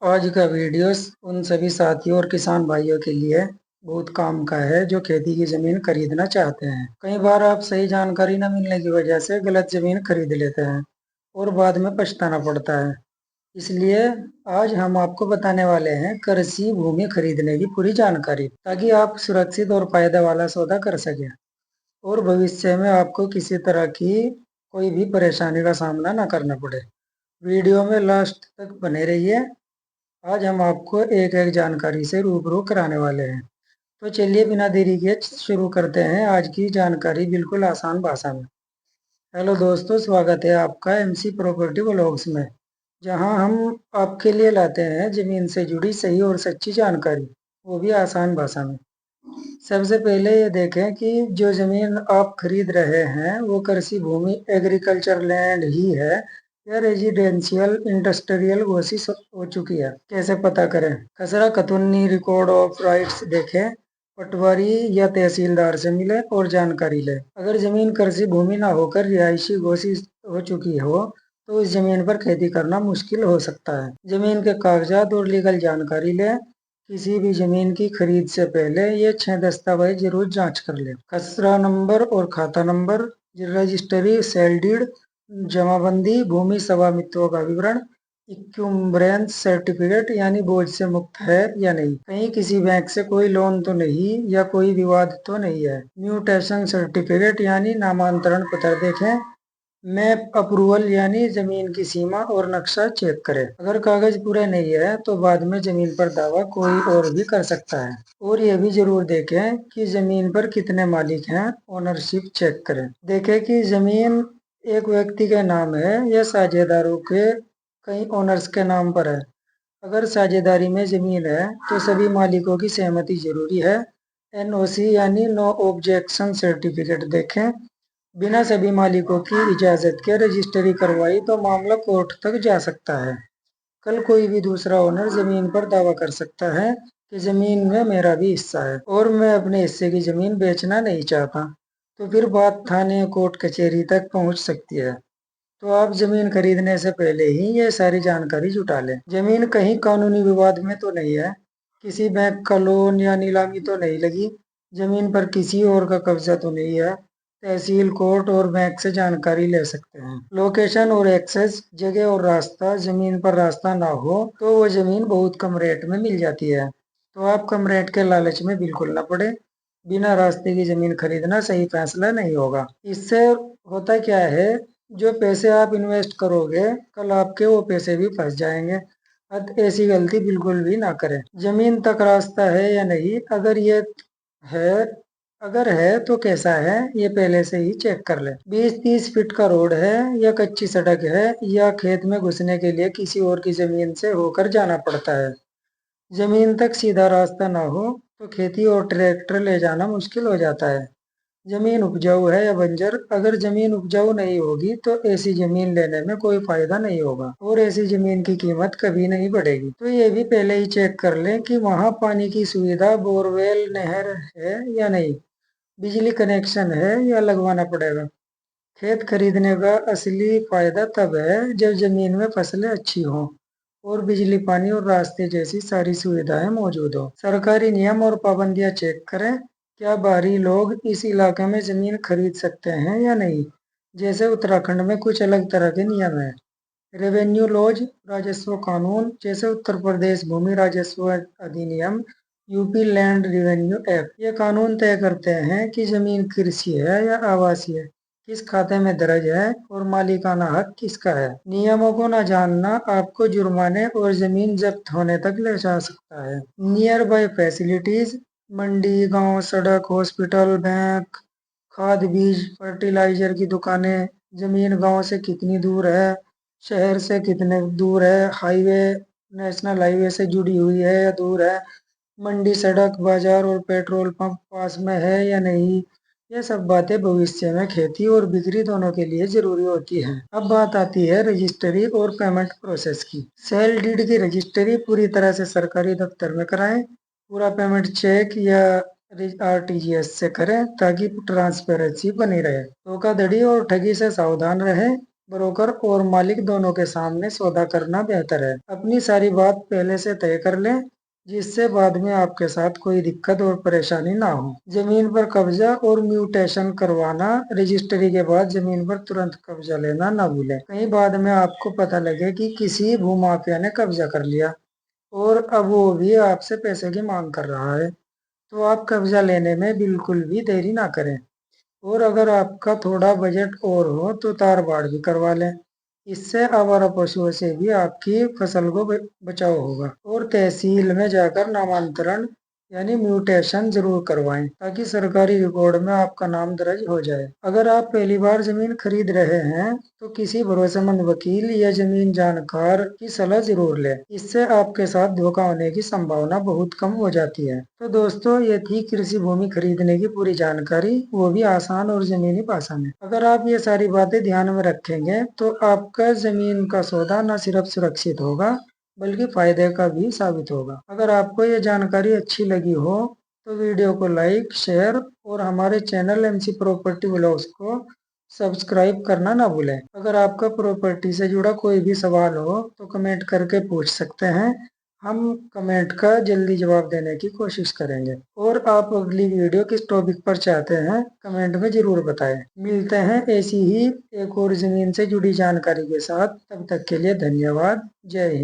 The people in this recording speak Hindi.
आज का वीडियो उन सभी साथियों और किसान भाइयों के लिए बहुत काम का है जो खेती की जमीन खरीदना चाहते हैं। कई बार आप सही जानकारी न मिलने की वजह से गलत जमीन खरीद लेते हैं और बाद में पछताना पड़ता है। इसलिए आज हम आपको बताने वाले हैं कृषि भूमि खरीदने की पूरी जानकारी, ताकि आप सुरक्षित और फायदा वाला सौदा कर सकें और भविष्य में आपको किसी तरह की कोई भी परेशानी का सामना न करना पड़े। वीडियो में लास्ट तक बने रहिए। आज हम आपको एक एक जानकारी से रूबरू कराने वाले हैं। तो चलिए बिना देरी के शुरू करते हैं आज की जानकारी बिल्कुल आसान भाषा में। हेलो दोस्तों, स्वागत है आपका एमसी प्रॉपर्टी व्लॉग्स में, जहां हम आपके लिए लाते हैं जमीन से जुड़ी सही और सच्ची जानकारी, वो भी आसान भाषा में। सबसे पहले ये देखें कि जो जमीन आप खरीद रहे हैं वो कृषि भूमि एग्रीकल्चर लैंड ही है या रेजिडेंशियल इंडस्ट्रियल घोषित हो चुकी है। कैसे पता करें? खसरा खतुन्नी रिकॉर्ड ऑफ राइट्स देखें, पटवारी या तहसीलदार से मिले और जानकारी ले। अगर जमीन कृषि भूमि ना होकर रिहायशी घोषित हो चुकी हो तो इस जमीन पर खेती करना मुश्किल हो सकता है। जमीन के कागजात और लीगल जानकारी ले। किसी भी जमीन की खरीद से पहले ये 6 दस्तावेज जरूर जांच कर ले। खसरा नंबर और खाता नंबर, रजिस्ट्री, सेल डीड, जमाबंदी, भूमि स्वामित्व का विवरण, इक्यूम्ब्रेंस सर्टिफिकेट यानी बोझ से मुक्त है या नहीं, कहीं किसी बैंक से कोई लोन तो नहीं या कोई विवाद तो नहीं है। म्यूटेशन सर्टिफिकेट यानी नामांतरण पत्र देखें। मैप अप्रूवल यानी जमीन की सीमा और नक्शा चेक करें। अगर कागज पूरे नहीं है तो बाद में जमीन पर दावा कोई और भी कर सकता है। और यह भी जरूर देखें कि जमीन पर कितने मालिक हैं। ओनरशिप चेक करें। देखें कि जमीन एक व्यक्ति के नाम है या साझेदारों के कई ओनर्स के नाम पर है। अगर साझेदारी में जमीन है तो सभी मालिकों की सहमति जरूरी है। एनओसी यानी नो ऑब्जेक्शन सर्टिफिकेट देखें। बिना सभी मालिकों की इजाजत के रजिस्ट्री करवाई तो मामला कोर्ट तक जा सकता है। कल कोई भी दूसरा ओनर जमीन पर दावा कर सकता है कि जमीन में मेरा भी हिस्सा है और मैं अपने हिस्से की जमीन बेचना नहीं चाहता। तो फिर बात थाने कोर्ट कचहरी तक पहुंच सकती है। तो आप जमीन खरीदने से पहले ही ये सारी जानकारी जुटा लें। जमीन कहीं कानूनी विवाद में तो नहीं है, किसी बैंक का लोन या नीलामी तो नहीं लगी, जमीन पर किसी और का कब्जा तो नहीं है। तहसील, कोर्ट और बैंक से जानकारी ले सकते हैं। लोकेशन और एक्सेस, जगह और रास्ता, जमीन पर रास्ता ना हो तो वो जमीन बहुत कम रेट में मिल जाती है। तो आप कम रेट के लालच में बिल्कुल ना पड़े। बिना रास्ते की जमीन खरीदना सही फैसला नहीं होगा। इससे होता क्या है, जो पैसे आप इन्वेस्ट करोगे कल आपके वो पैसे भी फंस जाएंगे। ऐसी गलती बिल्कुल भी ना करें। जमीन तक रास्ता है या नहीं, है अगर है तो कैसा है ये पहले से ही चेक कर ले। 20-30 फीट का रोड है या कच्ची सड़क है या खेत में घुसने के लिए किसी और की जमीन से होकर जाना पड़ता है। जमीन तक सीधा रास्ता ना हो तो खेती और ट्रैक्टर ले जाना मुश्किल हो जाता है। जमीन उपजाऊ है या बंजर, अगर जमीन उपजाऊ नहीं होगी तो ऐसी जमीन लेने में कोई फायदा नहीं होगा और ऐसी जमीन की कीमत कभी नहीं बढ़ेगी। तो ये भी पहले ही चेक कर लें कि वहाँ पानी की सुविधा, बोरवेल, नहर है या नहीं, बिजली कनेक्शन है या लगवाना पड़ेगा। खेत खरीदने का असली फायदा तब है जब जमीन में फसलें अच्छी हों और बिजली, पानी और रास्ते जैसी सारी सुविधाएं मौजूद हो। सरकारी नियम और पाबंदियां चेक करें। क्या बाहरी लोग इस इलाके में जमीन खरीद सकते हैं या नहीं। जैसे उत्तराखंड में कुछ अलग तरह के नियम हैं। रेवेन्यू लॉज, राजस्व कानून, जैसे उत्तर प्रदेश भूमि राजस्व अधिनियम, यूपी लैंड रेवेन्यू एक्ट, ये कानून तय करते हैं कि जमीन कृषि है या आवासीय है, किस खाते में दर्ज है और मालिकाना हक किसका है। नियमों को न जानना आपको जुर्माने और जमीन जब्त होने तक ले जा सकता है। नियर बाय फैसिलिटीज, मंडी, गांव, सड़क, हॉस्पिटल, बैंक, खाद, बीज, फर्टिलाइजर की दुकानें। जमीन गांव से कितनी दूर है, शहर से कितने दूर है, हाईवे, नेशनल हाईवे से जुड़ी हुई है या दूर है, मंडी, सड़क, बाजार और पेट्रोल पंप पास में है या नहीं। ये सब बातें भविष्य में खेती और बिक्री दोनों के लिए जरूरी होती हैं। अब बात आती है रजिस्ट्री और पेमेंट प्रोसेस की। सेल डीड की रजिस्ट्री पूरी तरह से सरकारी दफ्तर में कराएं। पूरा पेमेंट चेक या आरटीजीएस से करें ताकि ट्रांसपेरेंसी बनी रहे। धोखाधड़ी और ठगी से सावधान रहें। ब्रोकर और मालिक दोनों के सामने सौदा करना बेहतर है। अपनी सारी बात पहले से तय कर लें, जिससे बाद में आपके साथ कोई दिक्कत और परेशानी ना हो। जमीन पर कब्जा और म्यूटेशन करवाना, रजिस्ट्री के बाद जमीन पर तुरंत कब्जा लेना ना भूलें। कहीं बाद में आपको पता लगे कि किसी भूमाफिया ने कब्जा कर लिया और अब वो भी आपसे पैसे की मांग कर रहा है, तो आप कब्जा लेने में बिल्कुल भी देरी ना करें। और अगर आपका थोड़ा बजट और हो तो तार बाड़ भी करवा लें। इससे आवारा पशुओं से भी आपकी फसल को बचाव होगा। और तहसील में जाकर नामांतरण यानी म्यूटेशन जरूर करवाएं, ताकि सरकारी रिकॉर्ड में आपका नाम दर्ज हो जाए। अगर आप पहली बार जमीन खरीद रहे हैं तो किसी भरोसेमंद वकील या जमीन जानकार की सलाह जरूर लें। इससे आपके साथ धोखा होने की संभावना बहुत कम हो जाती है। तो दोस्तों, ये थी कृषि भूमि खरीदने की पूरी जानकारी, वो भी आसान और जमीनी भाषा में। अगर आप ये सारी बातें ध्यान में रखेंगे तो आपका जमीन का सौदा न सिर्फ सुरक्षित होगा बल्कि फायदे का भी साबित होगा। अगर आपको ये जानकारी अच्छी लगी हो तो वीडियो को लाइक, शेयर और हमारे चैनल एमसी प्रॉपर्टी ब्लॉग्स को सब्सक्राइब करना ना भूलें। अगर आपका प्रॉपर्टी से जुड़ा कोई भी सवाल हो तो कमेंट करके पूछ सकते हैं। हम कमेंट का जल्दी जवाब देने की कोशिश करेंगे। और आप अगली वीडियो किस टॉपिक पर चाहते हैं कमेंट में जरूर बताएं। मिलते हैं ऐसी ही एक और जमीन से जुड़ी जानकारी के साथ। तब तक के लिए धन्यवाद। जय हिंद।